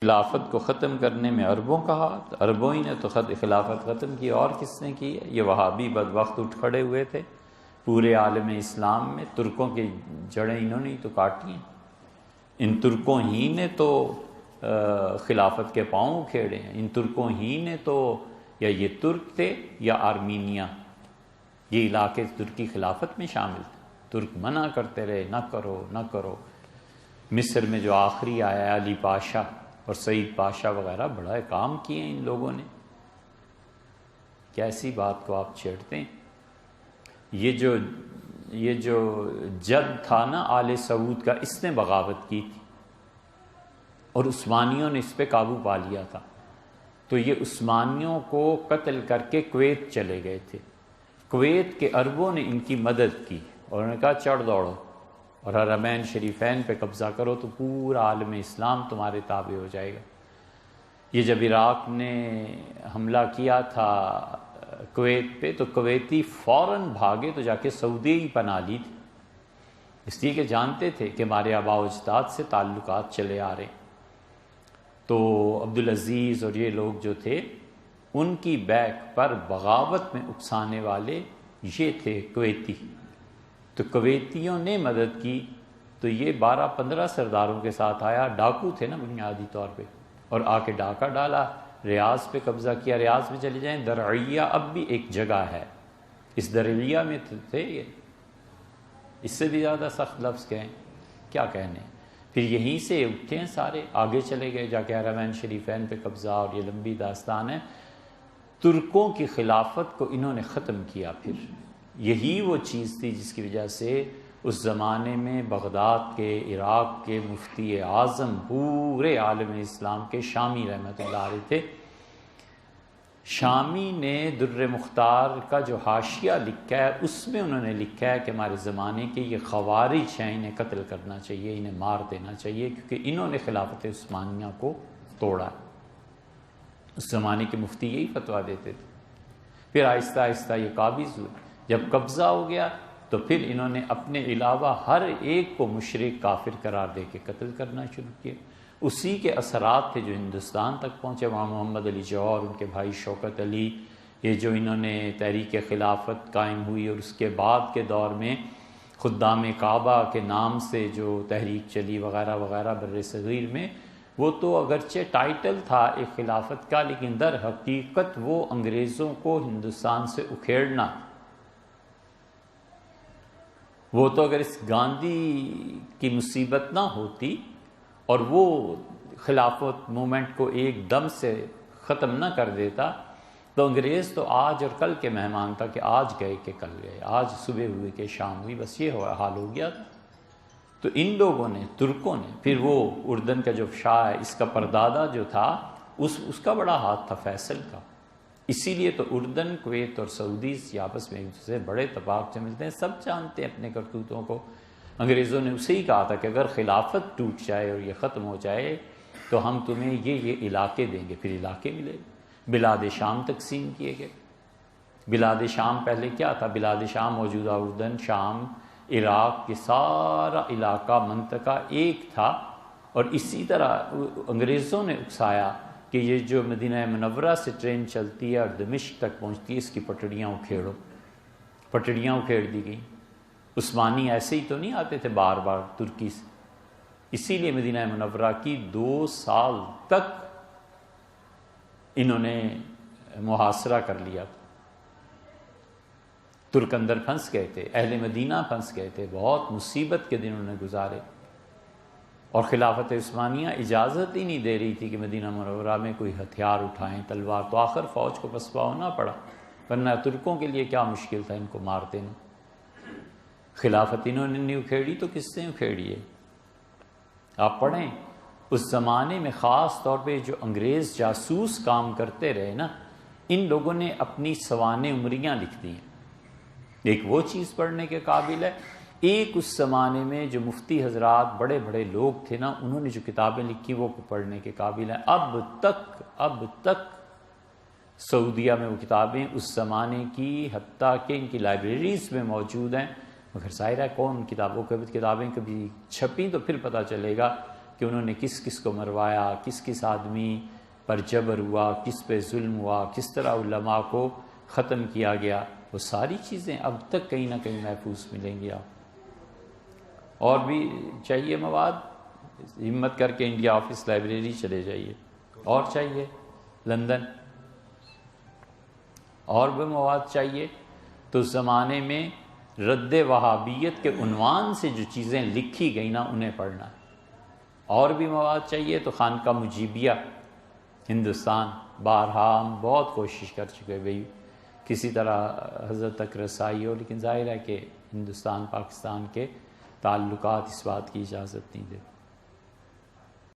خلافت کو ختم کرنے میں عربوں کا ہاتھ، عربوں ہی نے تو خلافت ختم کی، اور کس نے کی ہے؟ یہ وہابی بدبخت اٹھ کھڑے ہوئے تھے پورے عالم اسلام میں، ترکوں کی جڑیں انہوں نے تو کاٹی ہیں، ان ترکوں ہی نے تو خلافت کے پاؤں کھیڑے ہیں، ان ترکوں ہی نے تو، یا یہ ترک تھے یا آرمینیا، یہ علاقے ترکی خلافت میں شامل تھے، ترک منع کرتے رہے نہ کرو نہ کرو۔ مصر میں جو آخری آیا علی پاشا اور سعید پاشا وغیرہ، بڑا کام کیے ہیں ان لوگوں نے، کیسی بات کو آپ چھیڑتے ہیں؟ یہ جو جد تھا نا آل سعود کا، اس نے بغاوت کی تھی اور عثمانیوں نے اس پہ قابو پا لیا تھا، تو یہ عثمانیوں کو قتل کر کے کویت چلے گئے تھے، کویت کے عربوں نے ان کی مدد کی اور انہوں نے کہا چڑھ دوڑو اور حرمین شریفین پہ قبضہ کرو تو پورا عالم اسلام تمہارے تابع ہو جائے گا۔ یہ جب عراق نے حملہ کیا تھا کویت پہ تو کویتی فوراً بھاگے تو جا کے سعودی ہی پناہ لی تھی، اس لیے کہ جانتے تھے کہ ہمارے آباء و اجداد سے تعلقات چلے آ رہے ہیں۔ تو عبدالعزیز اور یہ لوگ جو تھے، ان کی بیک پر بغاوت میں اکسانے والے یہ تھے کویتی، تو کویتیوں نے مدد کی، تو یہ 12-15 سرداروں کے ساتھ آیا، ڈاکو تھے نا بنیادی طور پہ، اور آ کے ڈاکہ ڈالا، ریاض پہ قبضہ کیا۔ ریاض میں چلے جائیں، درعیہ اب بھی ایک جگہ ہے، اس درعیہ میں تھے یہ، اس سے بھی زیادہ سخت لفظ کہیں کیا کہنے۔ پھر یہیں سے اٹھے ہیں سارے، آگے چلے گئے جا کے حرمین شریفین پہ قبضہ، اور یہ لمبی داستان ہے۔ ترکوں کی خلافت کو انہوں نے ختم کیا، پھر یہی وہ چیز تھی جس کی وجہ سے اس زمانے میں بغداد کے، عراق کے مفتی اعظم پورے عالم اسلام کے، شامی رحمۃ اللہ علیہ تھے، شامی نے در مختار کا جو حاشیہ لکھا ہے اس میں انہوں نے لکھا ہے کہ ہمارے زمانے کے یہ خوارج ہیں، انہیں قتل کرنا چاہیے، انہیں مار دینا چاہیے، کیونکہ انہوں نے خلافت عثمانیہ کو توڑا۔ اس زمانے کے مفتی یہی فتویٰ دیتے تھے۔ پھر آہستہ آہستہ یہ قابض ہوئے، جب قبضہ ہو گیا تو پھر انہوں نے اپنے علاوہ ہر ایک کو مشرک کافر قرار دے کے قتل کرنا شروع کیا۔ اسی کے اثرات تھے جو ہندوستان تک پہنچے، وہاں محمد علی جوہر، ان کے بھائی شوکت علی، یہ جو انہوں نے تحریک خلافت قائم ہوئی، اور اس کے بعد کے دور میں خدام کعبہ کے نام سے جو تحریک چلی وغیرہ وغیرہ بر صغیر میں، وہ تو اگرچہ ٹائٹل تھا ایک خلافت کا، لیکن در حقیقت وہ انگریزوں کو ہندوستان سے اکھیڑنا۔ وہ تو اگر اس گاندھی کی مصیبت نہ ہوتی اور وہ خلافت مومنٹ کو ایک دم سے ختم نہ کر دیتا، تو انگریز تو آج اور کل کے مہمان تھا، کہ آج گئے کہ کل گئے، آج صبح ہوئی کہ شام ہوئی، بس یہ حال ہو گیا تھا۔ تو ان لوگوں نے، ترکوں نے، پھر وہ اردن کا جو شاہ ہے، اس کا پردادا جو تھا، اس کا بڑا ہاتھ تھا فیصل کا، اسی لیے تو اردن، کویت اور سعودی آپس میں ایک دوسرے سے بڑے اتفاق سے ملتے ہیں، سب جانتے ہیں اپنے کرتوتوں کو۔ انگریزوں نے اسے ہی کہا تھا کہ اگر خلافت ٹوٹ جائے اور یہ ختم ہو جائے تو ہم تمہیں یہ علاقے دیں گے، پھر علاقے ملے۔ بلاد شام تقسیم کیے گئے۔ بلاد شام پہلے کیا تھا؟ بلاد شام موجودہ اردن، شام، عراق، یہ سارا علاقہ منطقہ ایک تھا، اور اسی طرح انگریزوں نے اکسایا کہ یہ جو مدینہ منورہ سے ٹرین چلتی ہے اور دمشق تک پہنچتی ہے، اس کی پٹڑیاں اکھیڑو۔ پٹڑیاں اکھیڑ دی گئیں۔ عثمانی ایسے ہی تو نہیں آتے تھے بار بار ترکی سے، اسی لیے مدینہ منورہ کی 2 سال تک انہوں نے محاصرہ کر لیا تھا۔ ترک اندر پھنس گئے تھے، اہل مدینہ پھنس گئے تھے، بہت مصیبت کے دن انہوں نے گزارے، اور خلافت عثمانیہ اجازت ہی نہیں دے رہی تھی کہ مدینہ منورہ میں کوئی ہتھیار اٹھائیں، تلوار، تو آخر فوج کو پسپا ہونا پڑا، ورنہ ترکوں کے لیے کیا مشکل تھا ان کو مار دینا۔ خلافت انہوں نے نہیں اکھیڑی تو کس نے اکھیڑی ہے؟ آپ پڑھیں، اس زمانے میں خاص طور پہ جو انگریز جاسوس کام کرتے رہے نا، ان لوگوں نے اپنی سوانح عمریاں لکھ دی ہیں۔ ایک وہ چیز پڑھنے کے قابل ہے، ایک اس زمانے میں جو مفتی حضرات بڑے بڑے لوگ تھے نا، انہوں نے جو کتابیں لکھی وہ پڑھنے کے قابل ہیں۔ اب تک سعودیہ میں وہ کتابیں اس زمانے کی، حتیٰ کہ ان کی لائبریریز میں موجود ہیں، مگر ظاہر ہے کون کتابیں کبھی چھپیں تو پھر پتہ چلے گا کہ انہوں نے کس کس کو مروایا، کس کس آدمی پر جبر ہوا، کس پہ ظلم ہوا، کس طرح علماء کو ختم کیا گیا، وہ ساری چیزیں اب تک کہیں نہ کہیں محفوظ ملیں گی آپ۔ اور بھی چاہیے مواد، ہمت کر کے انڈیا آفس لائبریری چلے جائیے۔ اور چاہیے لندن، اور بھی مواد چاہیے تو زمانے میں رد وہابیت کے عنوان سے جو چیزیں لکھی گئی نا انہیں پڑھنا ہے۔ اور بھی مواد چاہیے تو خانقاہ مجیبیہ ہندوستان، بارہا ہم بہت کوشش کر چکے بھئی کسی طرح حضرت تک رسائی ہو، لیکن ظاہر ہے کہ ہندوستان پاکستان کے تعلقات اس بات کی اجازت نہیں دیتے۔